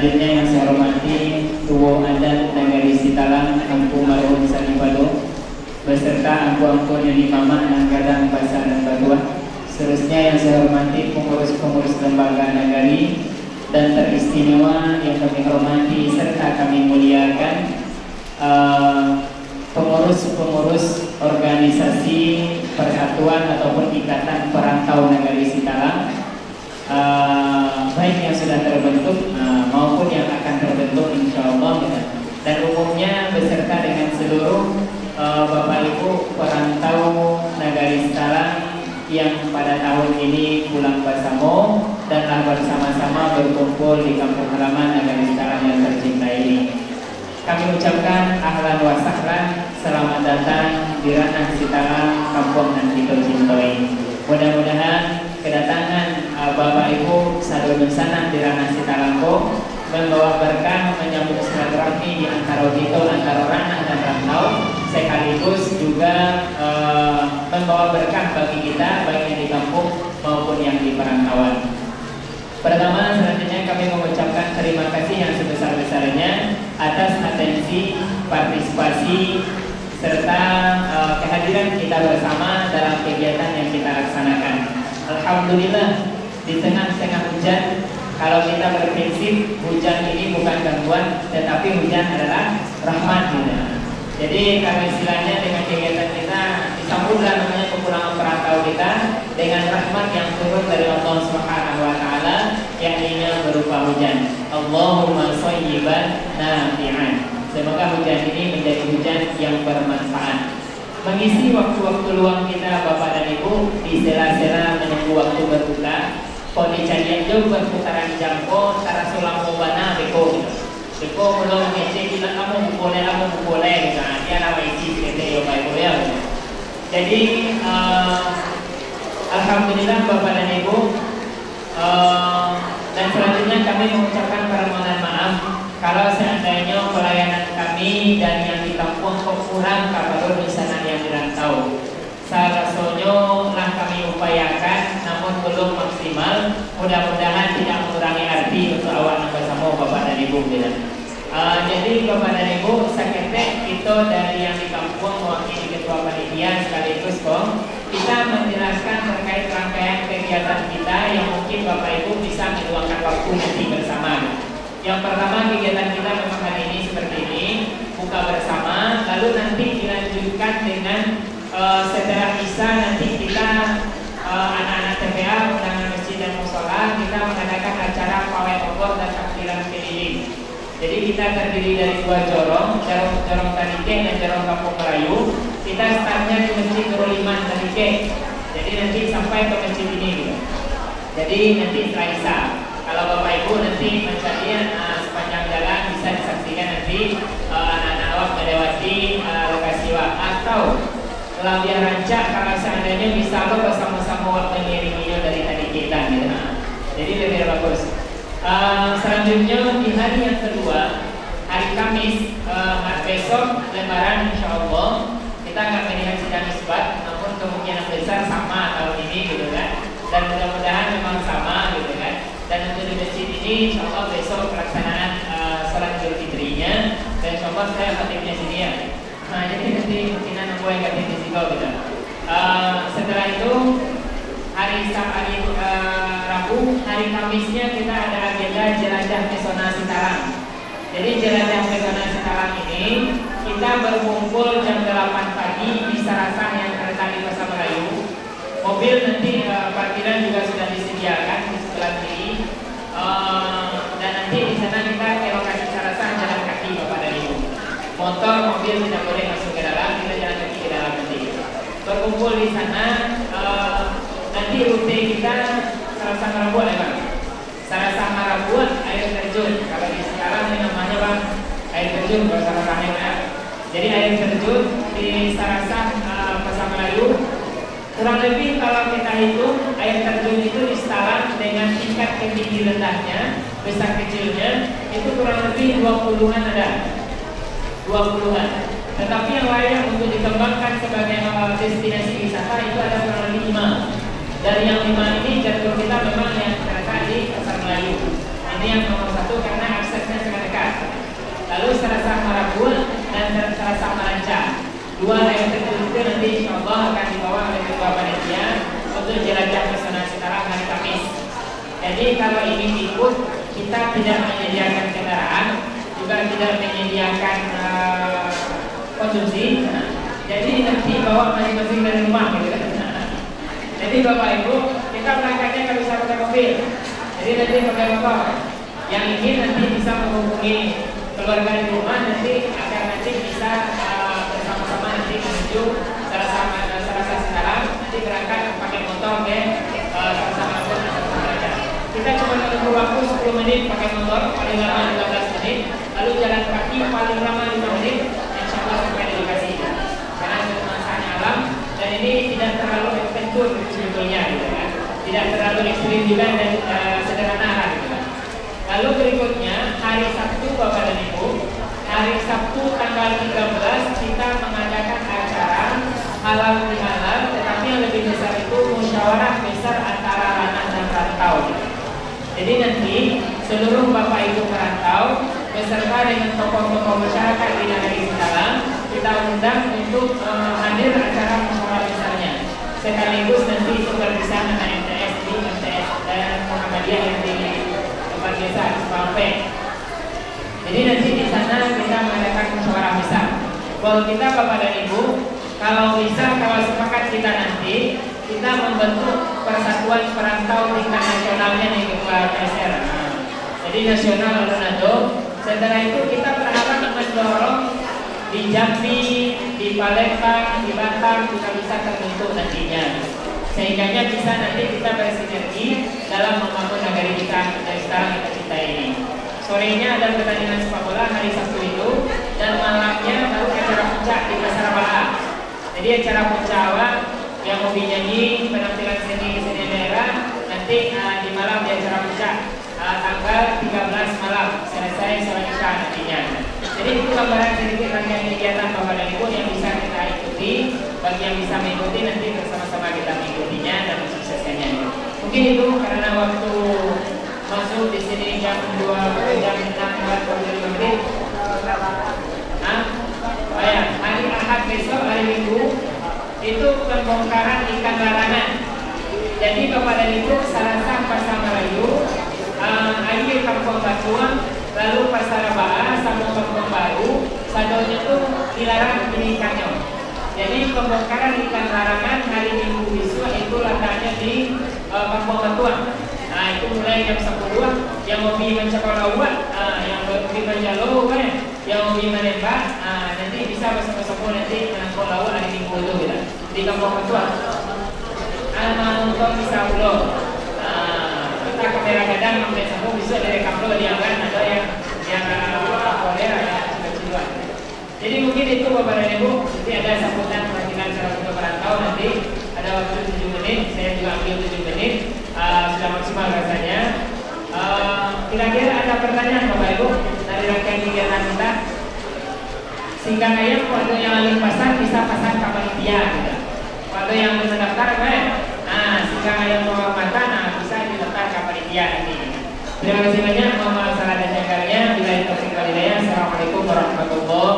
Selanjutnya yang saya hormati Tuwo Adat Nagari Sitalang Angku Marhum Sanipado beserta angku-angku Nini Mama Nanggadang Pasar dan Batuan. Seterusnya yang saya hormati pengurus-pengurus lembaga nagari dan teristimewa yang kami hormati serta kami muliakan pengurus-pengurus organisasi persatuan ataupun ikatan perantau Nagari Sitalang, baik yang sudah terbentuk maupun yang akan terbentuk insyaallah, dan umumnya beserta dengan seluruh Bapak Ibu perantau Nagari Sitalang yang pada tahun ini pulang bersama dan bersama-sama berkumpul di kampung halaman Nagari Sitalang yang tercinta ini. Kami ucapkan ahlan wa sahlan, selamat datang di Ranah Sitalang, kampung yang kita cintai. Mudah-mudahan kedatangan Bapak Ibu sadurun sana di Ranah Sitalang membawa berkah, menyambut silaturahmi di antara kita, antara ranah dan rantau, sekaligus juga membawa berkah bagi kita, baik yang di kampung maupun yang di perantauan. Pertama, selanjutnya kami mengucapkan terima kasih yang sebesar-besarnya atas atensi, partisipasi, serta kehadiran kita bersama dalam kegiatan yang kita laksanakan. Alhamdulillah, di tengah-tengah hujan, kalau kita berprinsip hujan ini bukan gangguan, tetapi hujan adalah rahmat. Jadi kalau istilahnya dengan kegiatan kita disambutlah namanya kepulangan perantau kita dengan rahmat yang turun dari Allah Subhanahu wa taala, yakni berupa hujan. Allahumma shayyiban nafi'an. Semoga hujan ini menjadi hujan yang bermanfaat, mengisi waktu-waktu luang kita Bapak dan Ibu di sela-sela menunggu waktu berbuka. Koni carian jauh berputaran jangko tara sulam mubana beko. Beko belum ngecek kita kamu boleh nah dia nama isi kita yo baik ya. Jadi alhamdulillah Bapak dan Ibu, dan selanjutnya kami mengucapkan permohonan maaf kalau seandainya pelayanan kami dan yang di kampung kurang kabar di sana yang dirantau. Sarasonyo lah kami upayakan, namun belum maksimal. Mudah-mudahan tidak mengurangi arti untuk awak bersama Bapak dan Ibu. Jadi Bapak dan Ibu, sakete itu dari yang di kampung mewakili ketua panitia sekaligus kita menjelaskan terkait rangkaian kegiatan kita yang mungkin Bapak Ibu bisa meluangkan waktu nanti bersama. Yang pertama, kegiatan kita memang hari ini seperti ini, buka bersama, lalu nanti dilanjutkan dengan setelah Isya nanti kita anak-anak TPA undangan masjid dan mushola kita mengadakan acara pawai obor dan takbiran keliling. Jadi kita terdiri dari dua jorong Tanike dan jorong Kampung Melayu. Kita startnya di Masjid Nurul Iman Tanike. Jadi nanti sampai ke masjid ini gitu. Jadi nanti setelah Isya, kalau Bapak Ibu nanti mencari sepanjang jalan bisa disaksikan nanti anak-anak awak melewati lokasi atau lebih rancak kalau seandainya bisa lo bersama-sama waktu mengiringinya dari tadi kita gitu. Jadi lebih bagus. Selanjutnya di hari yang kedua, hari Kamis, besok Lebaran insyaallah kita akan melihat sidang isbat, namun kemungkinan besar sama tahun ini gitu kan, dan mudah-mudahan memang sama gitu kan. Dan untuk di masjid ini insyaallah besok pelaksanaan salat Idul Fitrinya, dan insyaallah saya khatibnya sini ya. Nah, jadi nanti mungkinan aku yang khatib di situ gitu. Setelah itu hari Rabu, hari Kamisnya kita ada agenda jelajah pesona Sitalang. Jadi jelajah pesona Sitalang ini kita berkumpul jam 8 pagi di Sarasah yang terletak di Pasar Melayu. Mobil nanti parkiran juga sudah disediakan di sebelah kiri. Dan nanti di sana kita ke lokasi Sarasah jalan kaki Bapak dan Ibu. Motor, mobil tidak boleh masuk ke dalam, kita jalan kaki ke dalam nanti. Berkumpul di sana. Nanti rute kita Sarasah Marabuan ya Bang. Sarasah Marabuan air terjun. Kalau di sekarang ini namanya Bang air terjun bersama ya. Jadi air terjun di Sarasah Pasar Melayu. Kurang lebih kalau kita hitung air terjun itu di Sitalang dengan tingkat ketinggi rendahnya, besar kecilnya itu kurang lebih 20-an ada. 20-an. Tetapi yang layak untuk dikembangkan sebagai destinasi wisata itu ada kurang lebih 5. Dari yang 5 ini jadwal kita memang yang terletak di Pasar Melayu. Ini yang nomor 1 karena akses Dua ayat itu nanti insya Allah akan dibawa oleh ketua panitia untuk jelajah ke sana sekarang hari Kamis. Jadi kalau ingin ikut, kita tidak menyediakan kendaraan, juga tidak menyediakan konsumsi. Jadi nanti bawa masing-masing dari rumah gitu kan. Jadi Bapak Ibu, kita berangkatnya nggak bisa pakai mobil. Jadi nanti pakai motor. Yang ingin nanti bisa menghubungi keluarga di rumah, nanti agar nanti bisa bersama-sama nanti menuju Sarasa sekarang. Nanti berangkat pakai motor ke sama-sama belajar. Kita cuma menunggu waktu 10 menit pakai motor, paling lama 15 menit. Lalu jalan kaki paling lama 5 menit. Insya Allah sampai di lokasi. Karena kemasannya alam dan ini tidak terlalu adventur sebetulnya, gitu kan? Tidak terlalu ekstrim juga dan sederhana gitu kan? Lalu berikutnya hari Sabtu Bapak dan Ibu, hari Sabtu tanggal 13 kita mengadakan acara halal bihalal, tetapi yang lebih besar itu musyawarah besar antara anak dan rantau. Jadi nanti seluruh Bapak Ibu perantau beserta dengan tokoh-tokoh masyarakat di negeri Sitalang kita undang untuk hadir acara musyawarah besarnya. Sekaligus nanti itu berpisah dengan MTS di MTS dan Muhammadiyah yang di tempat desa Sepampe. Jadi nanti di sana kita mengadakan musyawarah besar. Kalau kita Bapak dan Ibu, kalau bisa, kalau sepakat kita nanti kita membentuk persatuan perantau tingkat nasionalnya nih Ketua PSR. Jadi nasional lalu nado. Setelah itu kita berharap mendorong di Jambi, di Palembang, di Batam juga bisa terbentuk nantinya. Sehingga bisa nanti kita bersinergi dalam membangun negeri kita dari sekarang kita cintai ini. Sorenya ada pertandingan sepak bola hari Sabtu itu, dan malamnya baru acara puncak di Pasar Baha. Jadi acara puncak yang hobi nyanyi, penampilan seni daerah, nanti di malam di acara puncak tanggal 13 malam selesai sholat isya nantinya. Jadi itu gambaran sedikit rangkaian kegiatan Bapak dan Ibu yang bisa kita ikuti. Bagi yang bisa mengikuti nanti bersama-sama kita mengikutinya dan mensukseskannya. Mungkin itu karena waktu masuk di sini jam 2 jam 6 menit. Oh ya, hari Ahad besok hari Minggu itu pembongkaran ikan larangan. Jadi Bapak dan Ibu Sarasa Pasar Melayu, Ayu Kampung Batuang, lalu Pasar Baha, Sambung Kampung Baru, Sadonya itu dilarang ikannya. Jadi pembongkaran ikan larangan hari Minggu besok itu letaknya di Kampung Batuang. Nah itu mulai jam 10. Yang hobi mencapai lawak, yang hobi menjalo, yang hobi menembak, nanti bisa bersama-sama nanti menangkap lawak hari Minggu itu gitu. Di Kampung Batuang. Nonton bisa ulo. Kita kamera gadang sampai sambung besok dari Kampung diangkat ada yang kolera ya kecilan. Jadi mungkin itu Bapak dan Ibu, nanti ada sambutan perwakilan secara untuk perantau, nanti ada waktu 7 menit, saya juga ambil 7 menit, sudah maksimal rasanya. Kira-kira ada pertanyaan Bapak Ibu dari rangkaian kegiatan kita? Singgang ayam waktu yang lalu pasang bisa pasang panitia gitu. Waktu yang belum mendaftar singgang ayam penghormatan bisa didaftar ke panitia nanti. Terima kasih banyak, mohon maaf salah dan janggalnya. Bila itu Assalamualaikum warahmatullahi wabarakatuh.